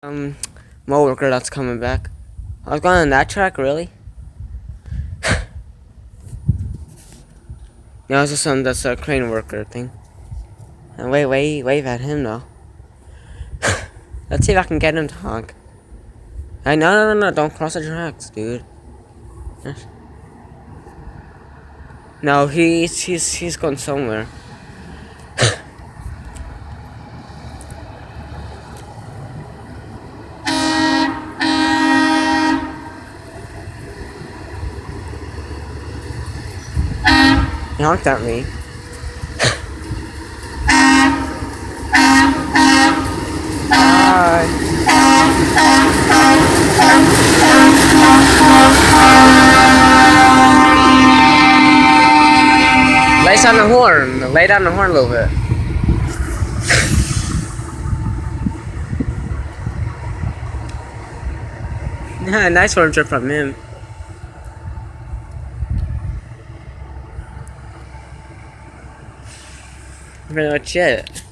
Um, MOW worker that's coming back. I was going on that track, really? No, it's just some that's a crane worker thing. And wave at him though. Let's see if I can get him to honk. Hey, no, don't cross the tracks, dude. No, he's going somewhere. He honked at me. Bye. Lay down the horn. Lay down the horn a little bit. Yeah, nice horn trip from him. Pretty much it.